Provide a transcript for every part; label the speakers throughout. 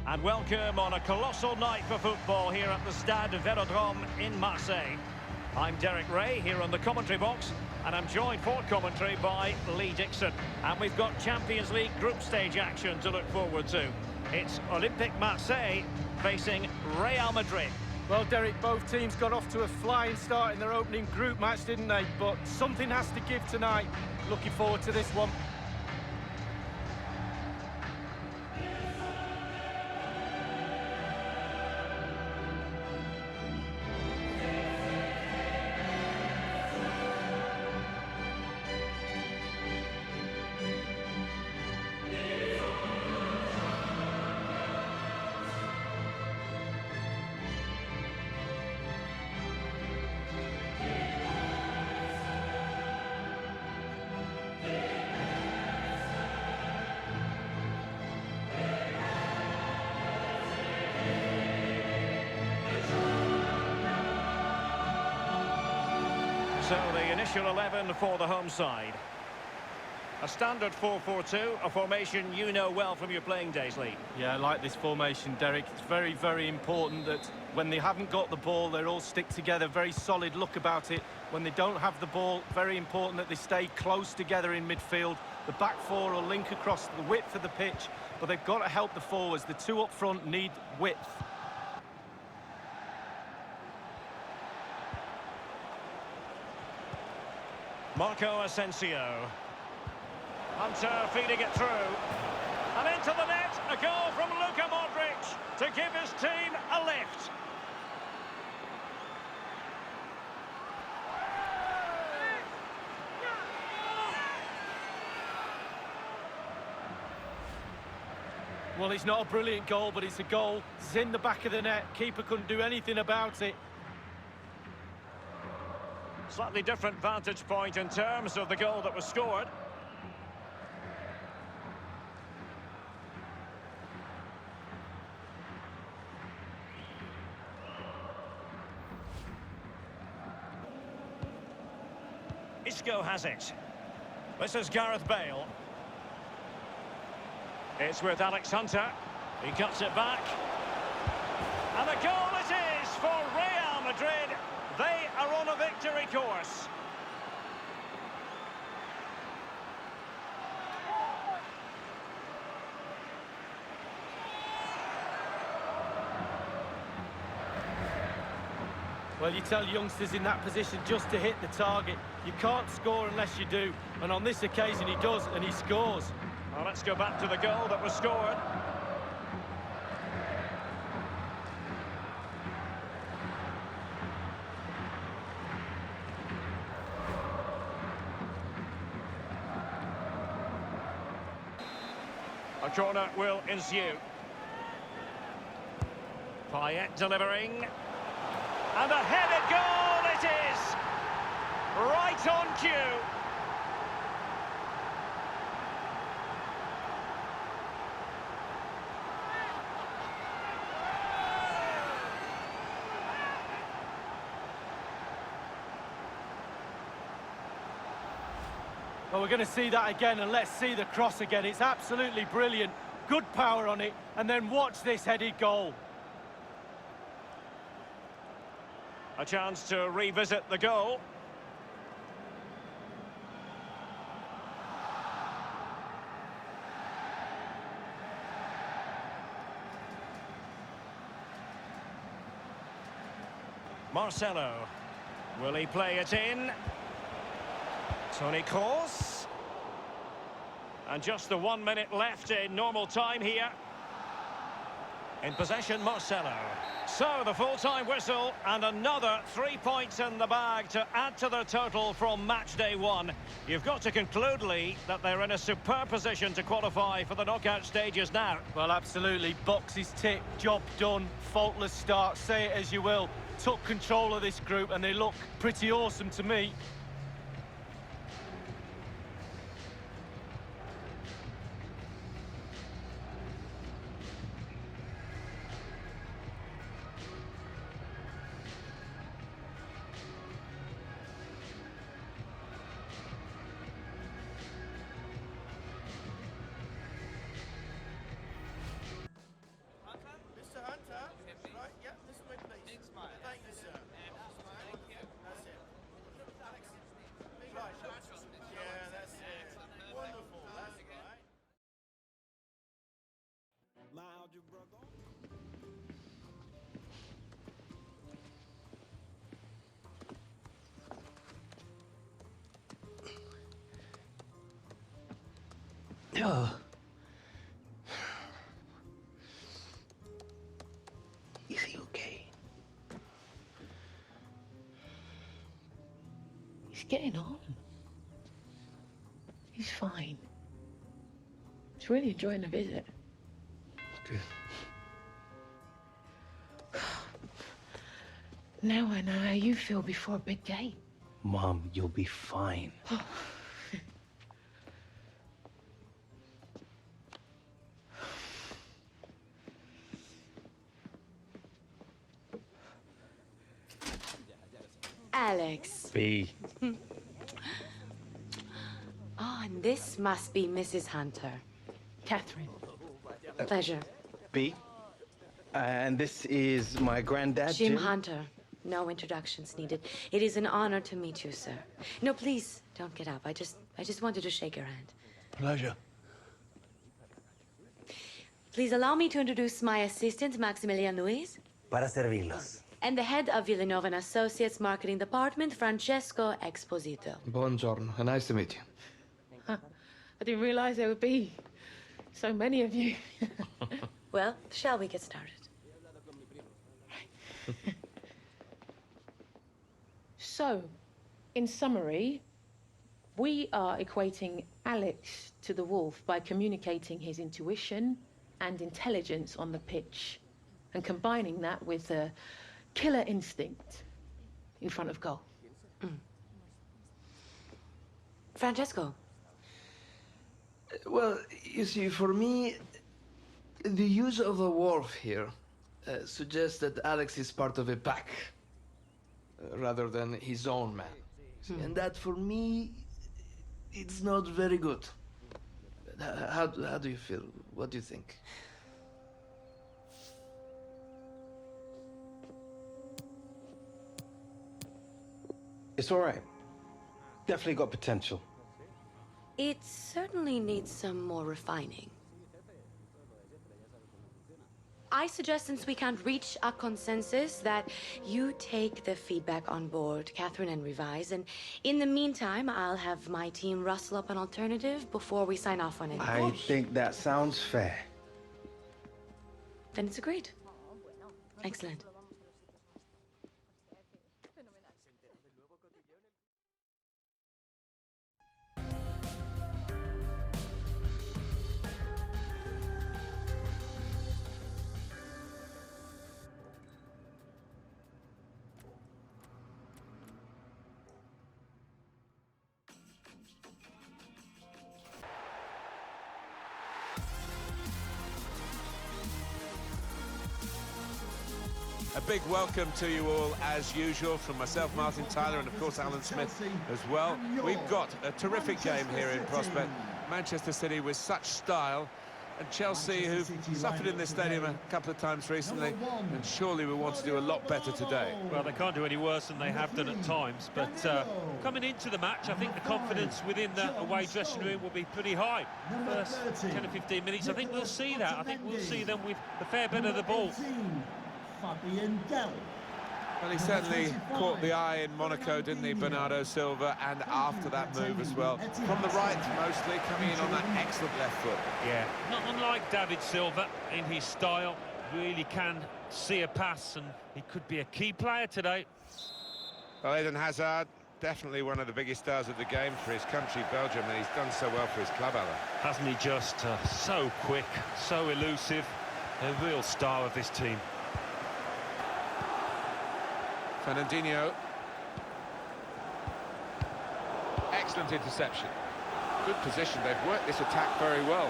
Speaker 1: And welcome on a colossal night for football here at the Stade Vélodrome in Marseille. I'm Derek Ray here on the commentary box, and I'm joined for commentary by Lee Dixon. And we've got Champions League group stage action to look forward to. It's Olympique Marseille facing Real Madrid.
Speaker 2: Well, Derek, both teams got off to a flying start in their opening group match, didn't they? But something has to give tonight. Looking forward to this one.
Speaker 1: So the initial 11 for the home side. A standard 4-4-2, a formation you know well from your playing days, Lee.
Speaker 2: Yeah, I like this formation, Derek. It's very, very important that when they haven't got the ball, they all stick together. Very solid look about it. When they don't have the ball, very important that they stay close together in midfield. The back four will link across the width of the pitch, but they've got to help the forwards. The two up front need width.
Speaker 1: Marco Asensio. Hunter feeding it through. And into the net, a goal from Luka Modric to give his team a lift.
Speaker 2: Well, it's not a brilliant goal, but it's a goal. It's in the back of the net. Keeper couldn't do anything about it.
Speaker 1: Slightly different vantage point in terms of the goal that was scored. Isco has it. This is Gareth Bale. It's with Alex Hunter. He cuts it back. And a goal it is for Real Madrid. They are on a victory course.
Speaker 2: Well, you tell youngsters in that position just to hit the target. You can't score unless you do. And on this occasion, he does, and he scores.
Speaker 1: Well, let's go back to the goal that was scored. A corner will ensue. Payet delivering. And a headed goal it is! Right on cue.
Speaker 2: Well, we're going to see that again, and let's see the cross again. It's absolutely brilliant. Good power on it, and then watch this headed goal.
Speaker 1: A chance to revisit the goal. Marcelo. Will he play it in? Toni Kroos. And just the 1 minute left in normal time here. In possession, Marcelo. So, the full-time whistle, and another 3 points in the bag to add to their total from match day one. You've got to conclude, Lee, that they're in a superb position to qualify for the knockout stages now.
Speaker 2: Well, absolutely. Boxes ticked, job done, faultless start, say it as you will. Took control of this group, and they look pretty awesome to me.
Speaker 3: Oh. Is he okay? He's getting on. He's fine. He's really enjoying the visit. Good. Now I know how you feel before a big game.
Speaker 4: Mom, you'll be fine.
Speaker 5: Alex.
Speaker 4: B.
Speaker 5: Oh, and this must be Mrs. Hunter.
Speaker 3: Catherine.
Speaker 5: Pleasure.
Speaker 4: B. And this is my granddad,
Speaker 5: Jim Hunter. No introductions needed. It is an honor to meet you, sir. No, please, don't get up. I just wanted to shake your hand.
Speaker 4: Pleasure.
Speaker 5: Please allow me to introduce my assistant, Maximilian Luis,
Speaker 6: Para servirlos.
Speaker 5: and the head of Villanova and Associates Marketing Department, Francesco Exposito.
Speaker 7: Buongiorno. Nice to meet you.
Speaker 3: I didn't realize there would be so many of you.
Speaker 5: Well, shall we get started?
Speaker 3: So, in summary, we are equating Alex to the wolf by communicating his intuition and intelligence on the pitch and combining that with a killer instinct in front of goal.
Speaker 5: Francesco.
Speaker 7: Well, you see, for me, the use of the wolf here suggests that Alex is part of a pack rather than his own man. And that, for me, it's not very good. How do you feel? What do you think?
Speaker 4: It's all right. Definitely got potential.
Speaker 5: It certainly needs some more refining. I suggest, since we can't reach a consensus, that you take the feedback on board, Catherine, and revise. And in the meantime, I'll have my team rustle up an alternative before we sign off on it.
Speaker 4: I think that sounds fair.
Speaker 5: Then it's agreed. Excellent.
Speaker 8: A big welcome to you all, as usual, from myself, Martin Tyler, and of course Alan Smith as well. We've got a terrific game here in prospect. Manchester City with such style, and Chelsea, who've suffered in this stadium a couple of times recently, and surely we want to do a lot better today.
Speaker 1: Well, they can't do any worse than they have done at times, but coming into the match, I think the confidence within the away dressing room will be pretty high. First 10 or 15 minutes, I think we'll see that. I think we'll see them with a fair bit of the ball.
Speaker 8: Well, he certainly caught the eye in Monaco, didn't he, Bernardo Silva, and after that move as well. From the right, mostly, coming in on that excellent left foot.
Speaker 1: Yeah, not unlike David Silva in his style. Really can see a pass, and he could be a key player today.
Speaker 8: Well, Eden Hazard, definitely one of the biggest stars of the game for his country, Belgium, and he's done so well for his club, Alan.
Speaker 1: Hasn't he just? So quick, so elusive, a real star of this team.
Speaker 8: Fernandinho. Excellent interception. Good position. They've worked this attack very well.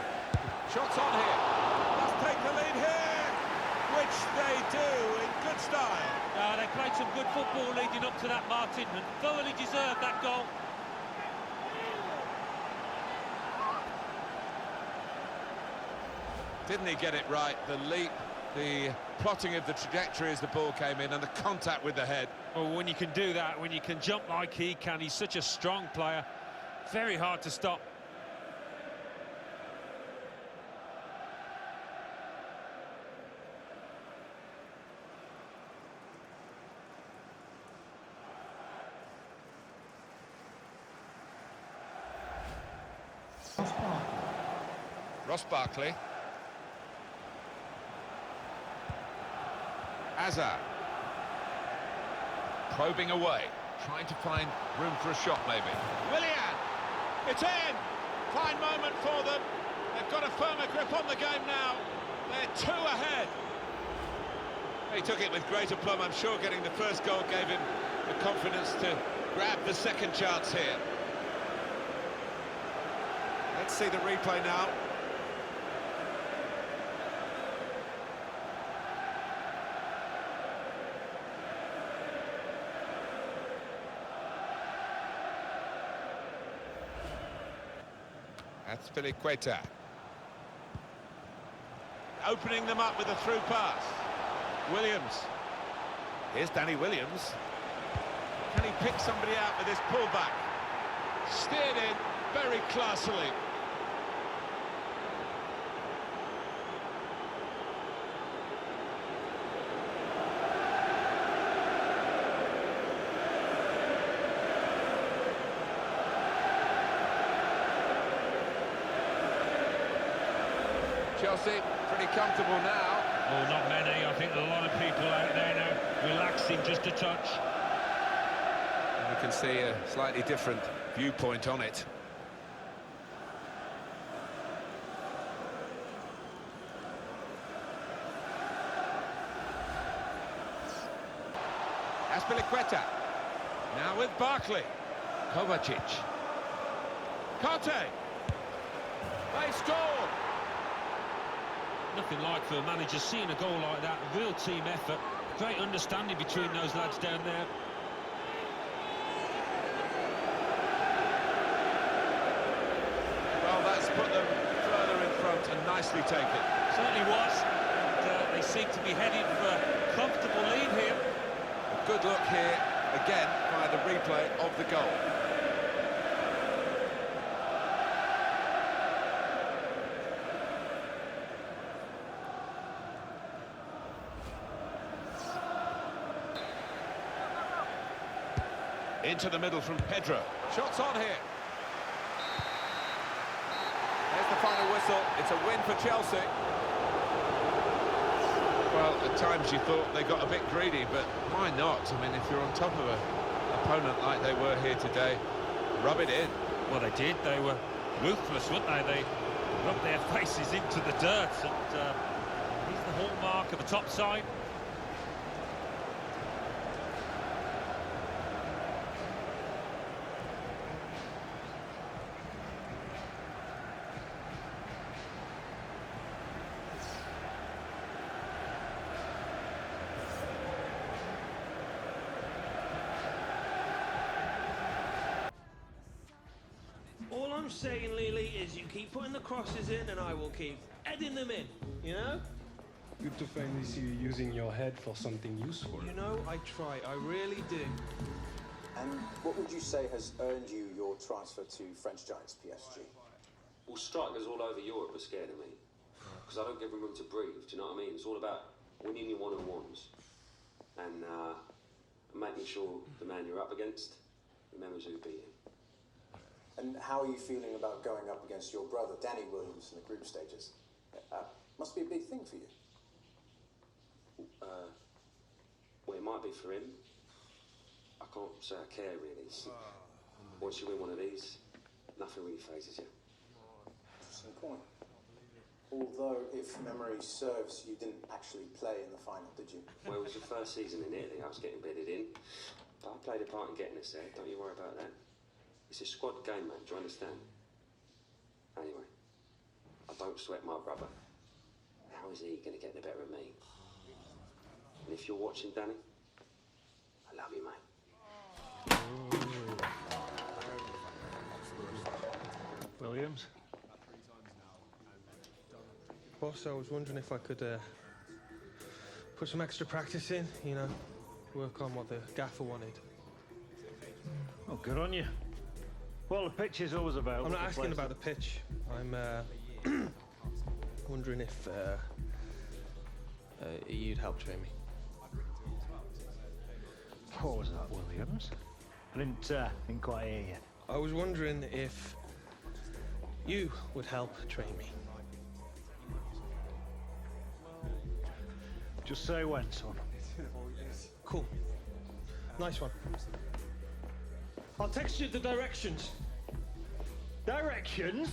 Speaker 8: Shots on here. Must take the lead here, which they do in good style.
Speaker 1: They played some good football leading up to that, Martin, and thoroughly deserved that goal.
Speaker 8: Didn't he get it right? The leap, the plotting of the trajectory as the ball came in, and the contact with the head.
Speaker 1: Well, when you can do that, when you can jump like he can, he's such a strong player. Very hard to stop.
Speaker 8: Ross Barkley. Hazard. Probing away, trying to find room for a shot maybe. Willian! It's in! Fine moment for them. They've got a firmer grip on the game now. They're 2 ahead. He took it with great aplomb. I'm sure getting the first goal gave him the confidence to grab the second chance here. Let's see the replay now. That's Azpilicueta. Opening them up with a through pass. Williams. Here's Danny Williams. Can he pick somebody out with his pullback? Steered in very classily. Chelsea pretty comfortable now.
Speaker 6: Oh, not many. I think a lot of people out there now relaxing just a touch.
Speaker 8: And you can see a slightly different viewpoint on it. Azpilicueta. Now with Barkley. Kovacic. Kante. They scored.
Speaker 6: Nothing like for a manager seeing a goal like that. Real team effort. Great understanding between those lads down there.
Speaker 8: Well, that's put them further in front and nicely taken.
Speaker 6: Certainly was. And, they seem to be heading for a comfortable lead here.
Speaker 8: A good look here, again, by the replay of the goal. Into the middle from Pedro. Shots on here. There's the final whistle. It's a win for Chelsea. Well, at times you thought they got a bit greedy, but why not? I mean, if you're on top of an opponent like they were here today, rub it in.
Speaker 6: Well, they did. They were ruthless, weren't they? They rubbed their faces into the dirt. And he's the hallmark of the top side.
Speaker 9: All I'm saying, Lily, is you keep putting the crosses in and I will keep heading them in, you know?
Speaker 10: Good to finally see you using your head for something useful.
Speaker 9: You know, I try, I really do.
Speaker 11: And what would you say has earned you your transfer to French giants PSG?
Speaker 12: Well, strikers all over Europe are scared of me because I don't give them room to breathe, do you know what I mean? It's all about winning your one-on-ones and making sure the man you're up against remembers who beat him.
Speaker 11: And how are you feeling about going up against your brother, Danny Williams, in the group stages? Must be a big thing for you.
Speaker 12: Well, it might be for him. I can't say I care, really. Once you win one of these, nothing really phases you.
Speaker 11: Interesting point. Although, if memory serves, you didn't actually play in the final, did you?
Speaker 12: Well, it was the first season in Italy. I was getting bedded in. But I played a part in getting us there. Don't you worry about that. It's a squad game, man. Do you understand? Anyway, I don't sweat my brother. How is he going to get the better of me? And if you're watching, Danny, I love you, mate.
Speaker 10: Williams?
Speaker 9: Boss, I was wondering if I could put some extra practice in, you know, work on what the gaffer wanted.
Speaker 6: Oh, good on you. Well, the pitch is always about.
Speaker 9: I'm not asking about the pitch. I'm wondering if you'd help train me.
Speaker 6: What was that, Williams? I didn't quite hear you.
Speaker 9: I was wondering if you would help train me. Just say when, son. Cool. Nice one. I'll text you the directions. Directions?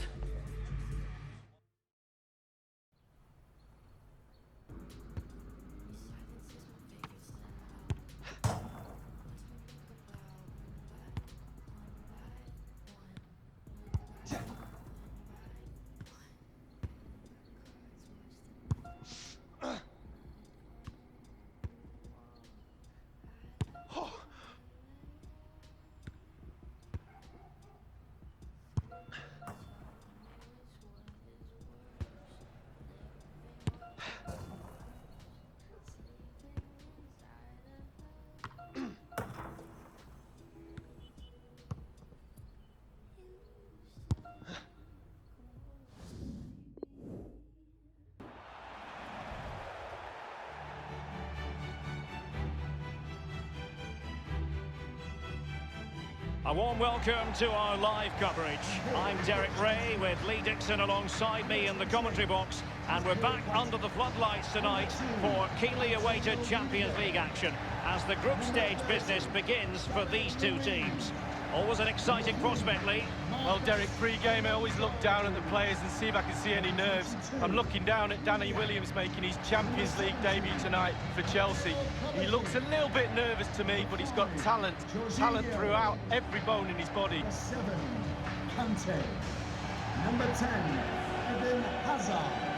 Speaker 1: A warm welcome to our live coverage. I'm Derek Ray with Lee Dixon alongside me in the commentary box, and we're back under the floodlights tonight for keenly awaited Champions League action as the group stage business begins for these two teams. Always an exciting prospect, Lee.
Speaker 2: Well, Derek, pre-game I always look down at the players and see if I can see any nerves. I'm looking down at Danny Williams making his Champions League debut tonight for Chelsea. He looks a little bit nervous to me, but he's got talent throughout every bone in his body.
Speaker 13: 7, Kante. Number 10, Eden Hazard.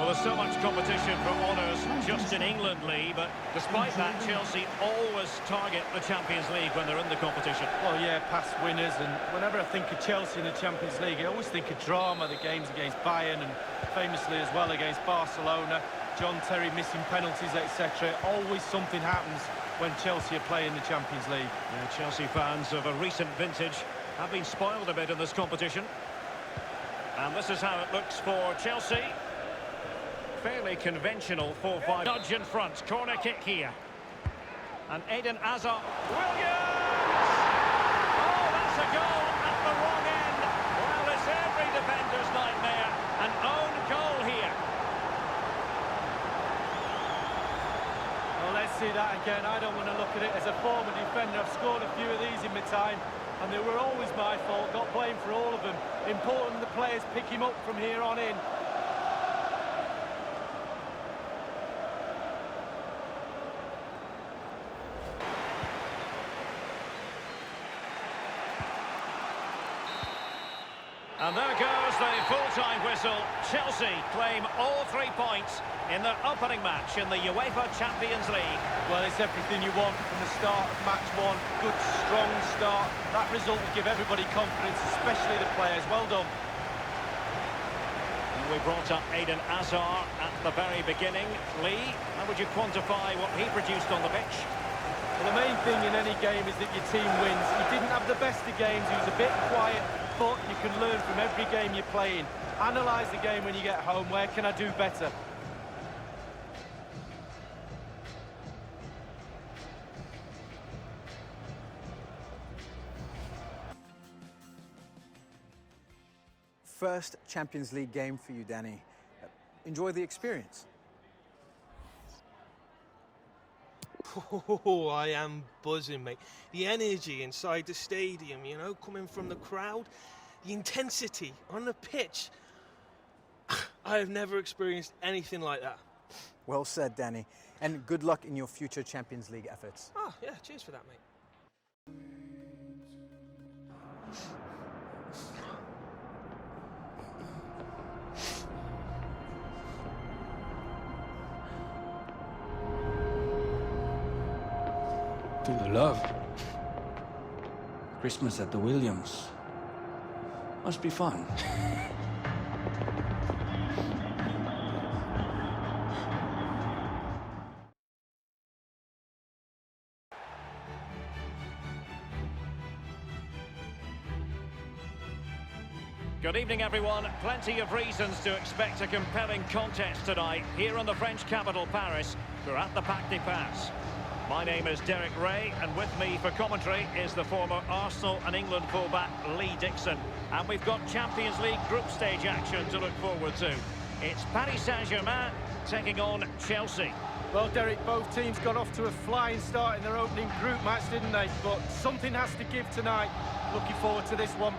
Speaker 1: Well, there's so much competition for honours just in England, Lee, but despite that, Chelsea always target the Champions League when they're in the competition.
Speaker 2: Well, yeah, past winners, and whenever I think of Chelsea in the Champions League, I always think of drama, the games against Bayern, and famously as well against Barcelona, John Terry missing penalties, etc. Always something happens when Chelsea are playing the Champions League.
Speaker 1: Yeah, Chelsea fans of a recent vintage have been spoiled a bit in this competition. And this is how it looks for Chelsea. Fairly conventional 4-5. Nudge in front, corner kick here. And Eden Hazard. Williams! Oh, that's a goal at the wrong end. Well, it's every defender's nightmare. An own goal here.
Speaker 2: Well, let's see that again. I don't want to look at it as a former defender. I've scored a few of these in my time, and they were always my fault. Got blamed for all of them. Important the players pick him up from here on in.
Speaker 1: And there goes the full-time whistle. Chelsea claim all 3 points in their opening match in the UEFA Champions League.
Speaker 2: Well, it's everything you want from the start of match one. Good, strong start. That result will give everybody confidence, especially the players. Well done.
Speaker 1: And we brought up Eden Hazard at the very beginning. Lee, how would you quantify what he produced on the pitch?
Speaker 2: Well, the main thing in any game is that your team wins. He didn't have the best of games. He was a bit quiet, but you can learn from every game you're playing. Analyse the game when you get home. Where can I do better?
Speaker 14: First Champions League game for you, Danny. Enjoy the experience.
Speaker 9: Oh, I am buzzing, mate. The energy inside the stadium, you know, coming from the crowd, the intensity on the pitch. I have never experienced anything like that.
Speaker 14: Well said, Danny. And good luck in your future Champions League efforts.
Speaker 9: Oh, yeah, cheers for that, mate.
Speaker 15: To the love. Christmas at the Williams. Must be fun.
Speaker 1: Good evening, everyone. Plenty of reasons to expect a compelling contest tonight here in the French capital, Paris. We're at the Parc des Princes. My name is Derek Ray, and with me for commentary is the former Arsenal and England fullback Lee Dixon. And we've got Champions League group stage action to look forward to. It's Paris Saint-Germain taking on Chelsea.
Speaker 2: Well, Derek, both teams got off to a flying start in their opening group match, didn't they? But something has to give tonight. Looking forward to this one.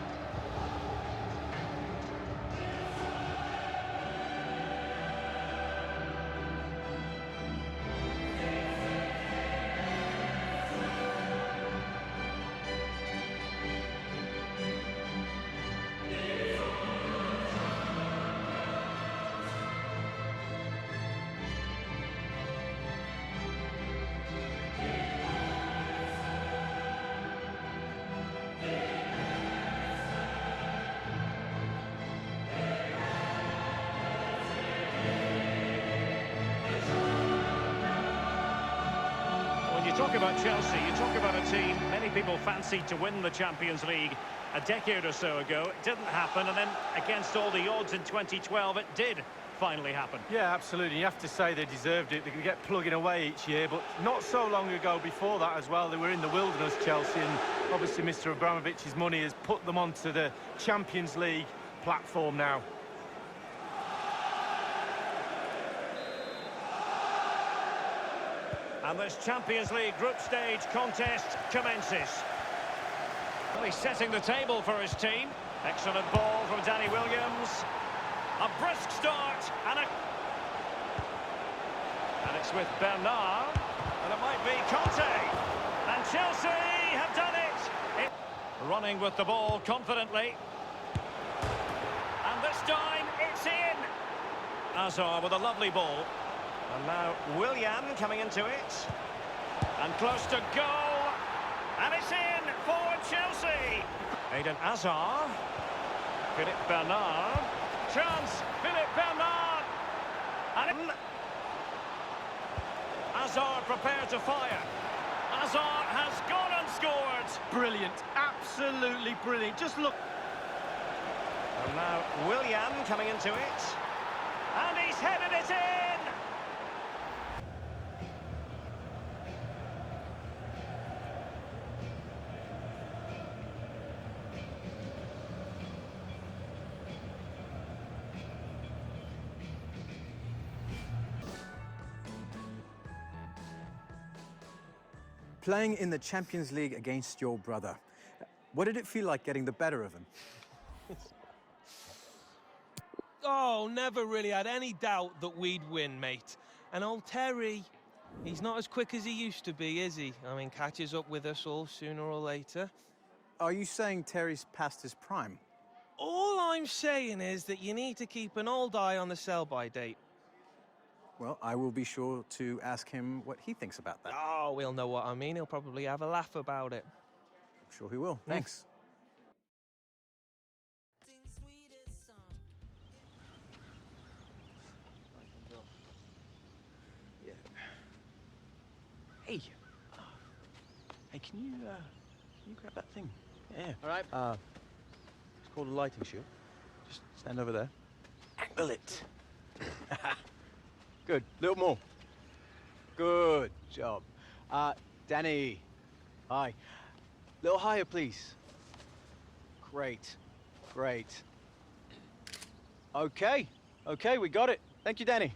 Speaker 1: You talk about Chelsea, you talk about a team many people fancied to win the Champions League a decade or so ago. It didn't happen, and then against all the odds in 2012, it did finally happen.
Speaker 2: Yeah, absolutely. You have to say they deserved it. They could get plugging away each year, but not so long ago before that as well. They were in the wilderness, Chelsea, and obviously Mr. Abramovich's money has put them onto the Champions League platform now.
Speaker 1: And this Champions League group stage contest commences. Well, he's setting the table for his team. Excellent ball from Danny Williams. A brisk start and it's with Bernard. And it might be Conte. And Chelsea have done it. Running with the ball confidently. And this time it's in. Hazard with a lovely ball. And now Willian coming into it. And close to goal. And it's in for Chelsea. Eden Hazard. Philippe Bernard. Chance. Philippe Bernard. And Hazard prepared to fire. Hazard has gone and scored.
Speaker 2: Brilliant. Absolutely brilliant. Just look.
Speaker 1: And now Willian coming into it. And he's headed it in.
Speaker 14: Playing in the Champions League against your brother, what did it feel like getting the better of him?
Speaker 9: Oh, never really had any doubt that we'd win, mate. And old Terry, he's not as quick as he used to be, is he? I mean, catches up with us all sooner or later.
Speaker 14: Are you saying Terry's past his prime?
Speaker 9: All I'm saying is that you need to keep an old eye on the sell-by date.
Speaker 14: Well, I will be sure to ask him what he thinks about that.
Speaker 9: Oh, we'll know what I mean. He'll probably have a laugh about it.
Speaker 14: I'm sure he will. Thanks.
Speaker 4: Yeah. Hey. Hey, can you grab that thing? Yeah.
Speaker 14: All right.
Speaker 4: It's called a lighting shield. Just stand over there. Angle it. Good. Little more. Good job. Danny. Hi. Little higher, please. Great. Great. Okay. Okay, we got it. Thank you, Danny.